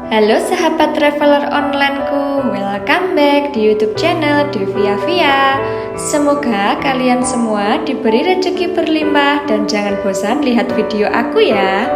Halo sahabat traveler onlineku, welcome back di YouTube channel Devia Via. Semoga kalian semua diberi rezeki berlimpah dan jangan bosan lihat video aku ya.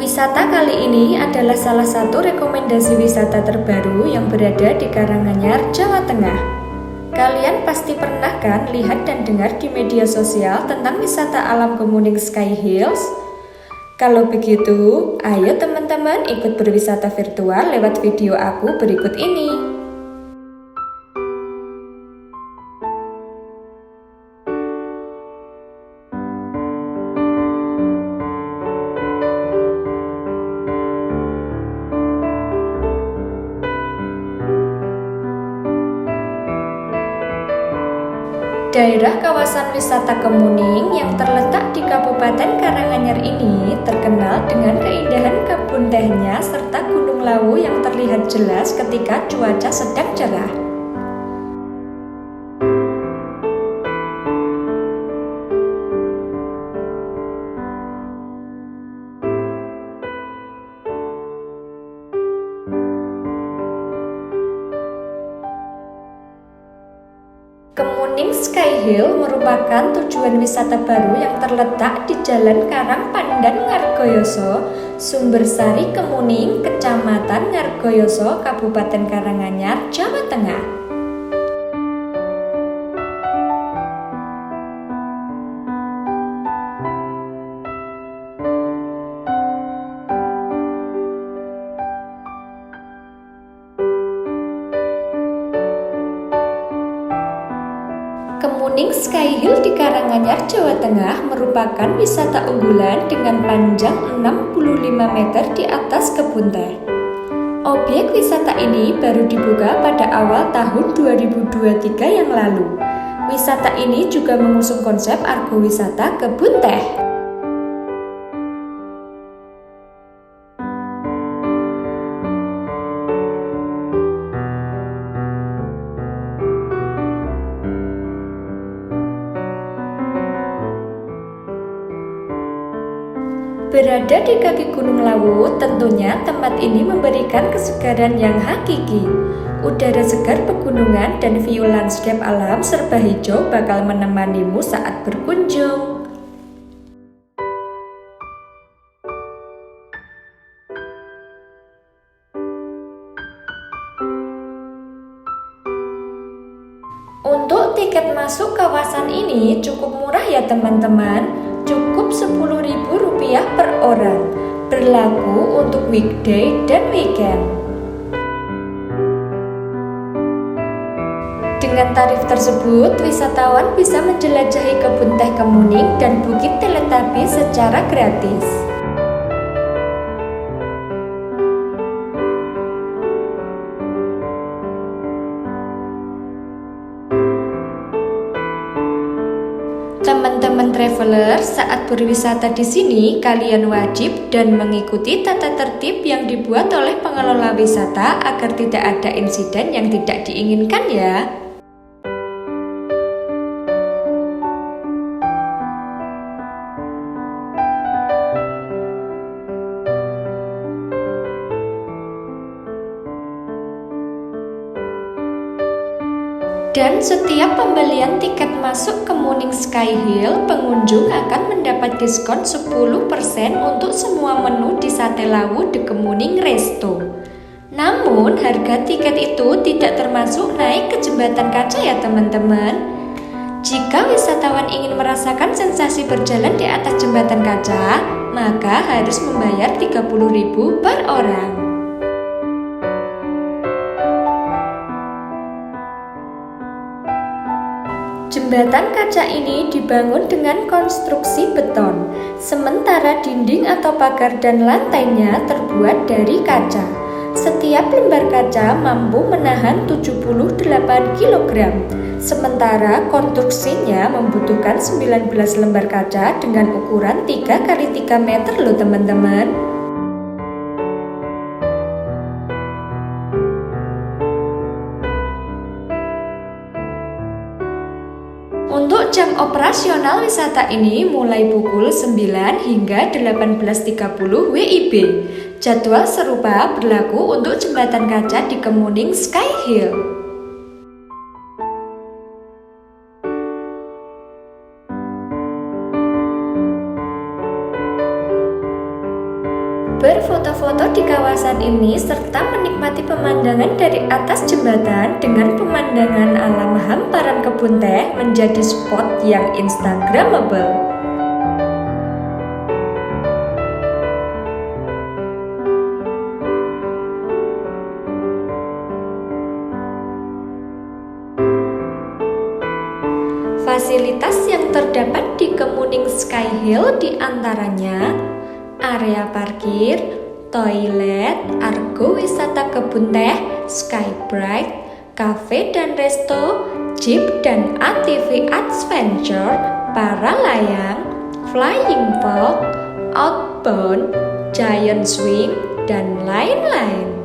Wisata kali ini adalah salah satu rekomendasi wisata terbaru yang berada di Karanganyar, Jawa Tengah. Kalian pasti pernah kan lihat dan dengar di media sosial tentang wisata alam Kemuning Sky Hills? Kalau begitu, ayo teman-teman ikut berwisata virtual lewat video aku berikut ini. Daerah kawasan wisata Kemuning yang terletak di Kabupaten Karanganyar ini terkenal dengan keindahan kebun tehnya serta Gunung Lawu yang terlihat jelas ketika cuaca sedang cerah. Kemuning Sky Hill merupakan tujuan wisata baru yang terletak di Jalan Karang Pandan Ngargoyoso, Sumbersari Kemuning, Kecamatan Ngargoyoso, Kabupaten Karanganyar, Jawa Tengah. Kemuning Sky Hill di Karanganyar, Jawa Tengah merupakan wisata unggulan dengan panjang 65 meter di atas kebun teh. Objek wisata ini baru dibuka pada awal tahun 2023 yang lalu. Wisata ini juga mengusung konsep argowisata kebun teh. Berada di kaki Gunung Lawu, tentunya tempat ini memberikan kesegaran yang hakiki. Udara segar pegunungan dan view landscape alam serba hijau bakal menemanimu saat berkunjung. Untuk tiket masuk kawasan ini cukup murah ya teman-teman. Cukup Rp10.000 per orang, berlaku untuk weekday dan weekend. Dengan tarif tersebut, wisatawan bisa menjelajahi kebun teh Kemuning dan Bukit Teletapi secara gratis. Teman-teman traveler, saat berwisata di sini, kalian wajib dan mengikuti tata tertib yang dibuat oleh pengelola wisata agar tidak ada insiden yang tidak diinginkan ya. Dan setiap pembelian tiket masuk Kemuning Sky Hill, pengunjung akan mendapat diskon 10% untuk semua menu di Sate Lawu The Kemuning Resto. Namun, harga tiket itu tidak termasuk naik ke jembatan kaca ya teman-teman. Jika wisatawan ingin merasakan sensasi berjalan di atas jembatan kaca, maka harus membayar Rp30.000 per orang. Jembatan kaca ini dibangun dengan konstruksi beton, sementara dinding atau pagar dan lantainya terbuat dari kaca. Setiap lembar kaca mampu menahan 78 kg. Sementara konstruksinya membutuhkan 19 lembar kaca dengan ukuran 3 kali 3 meter loh teman-teman. Untuk jam operasional wisata ini mulai pukul 9 hingga 18.30 WIB. Jadwal serupa berlaku untuk jembatan kaca di Kemuning Sky Hill. Berfoto-foto di kawasan ini serta menikmati pemandangan dari atas jembatan dengan pemandangan alam hamparan kebun teh menjadi spot yang instagramable. Fasilitas yang terdapat di Kemuning Sky Hill diantaranya area parkir, toilet, argo wisata kebun teh, Skybright, cafe dan resto, jeep dan ATV adventure, para layang, flying fox, outbound, giant swing, dan lain-lain.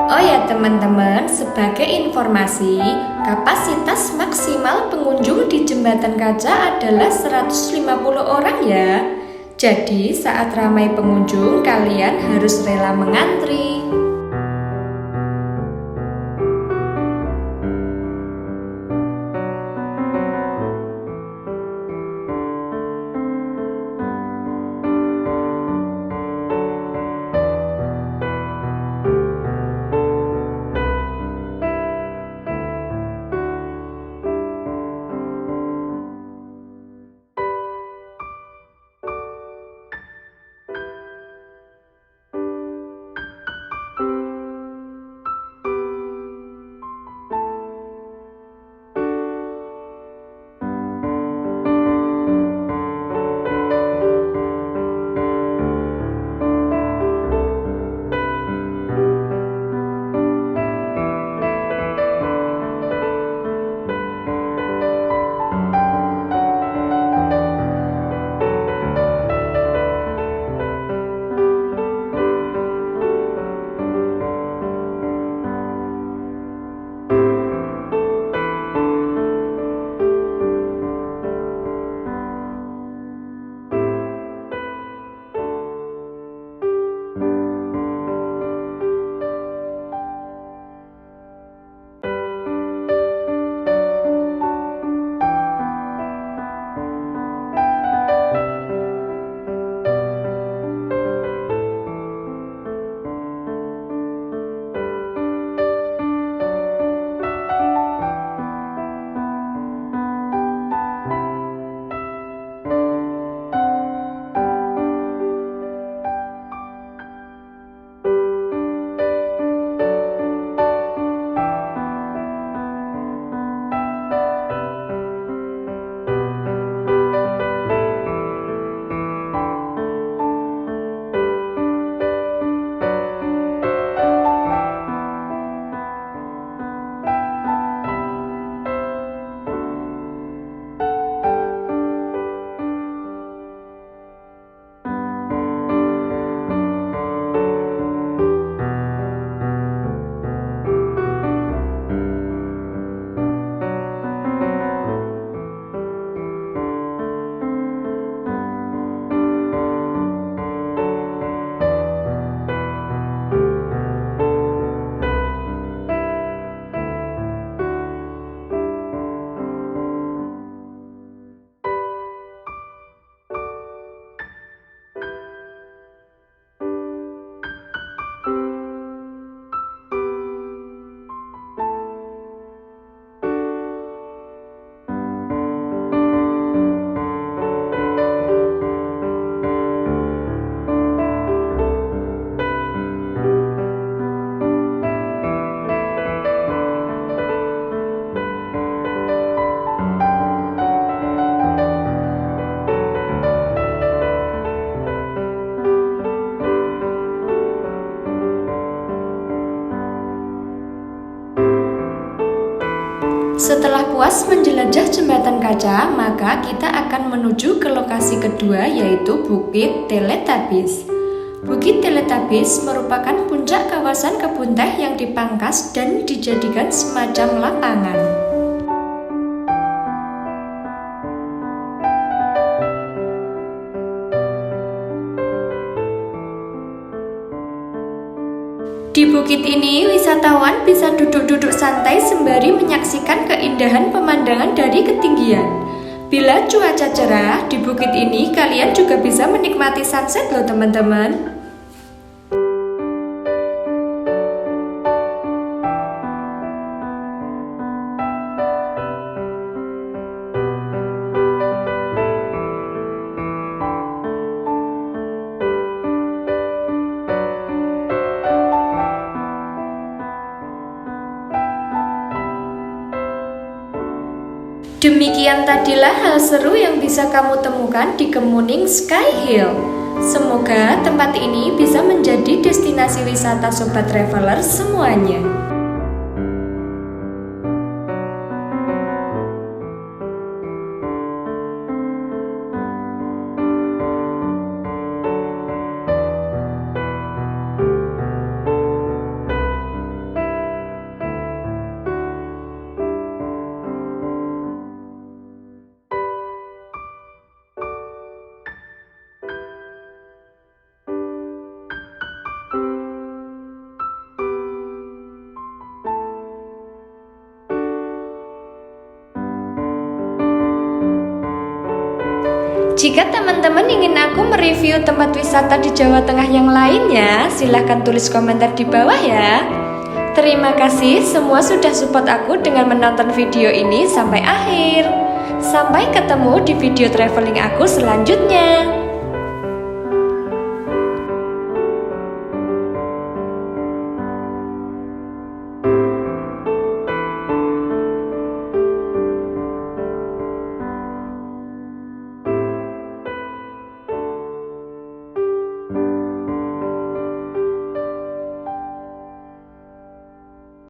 Oh ya teman-teman, sebagai informasi, kapasitas maksimal pengunjung di Jembatan Kaca adalah 150 orang ya. Jadi saat ramai pengunjung, kalian harus rela mengantri. Setelah puas menjelajah jembatan kaca, maka kita akan menuju ke lokasi kedua, yaitu Bukit Teletubbies. Bukit Teletubbies merupakan puncak kawasan kebun teh yang dipangkas dan dijadikan semacam lapangan. Di bukit ini, wisatawan bisa duduk-duduk santai sembari menyaksikan keindahan pemandangan dari ketinggian. Bila cuaca cerah, di bukit ini kalian juga bisa menikmati sunset loh teman-teman. Demikian tadilah hal seru yang bisa kamu temukan di Kemuning Sky Hill. Semoga tempat ini bisa menjadi destinasi wisata sobat traveler semuanya. Jika teman-teman ingin aku mereview tempat wisata di Jawa Tengah yang lainnya, silahkan tulis komentar di bawah ya. Terima kasih semua sudah support aku dengan menonton video ini sampai akhir. Sampai ketemu di video traveling aku selanjutnya.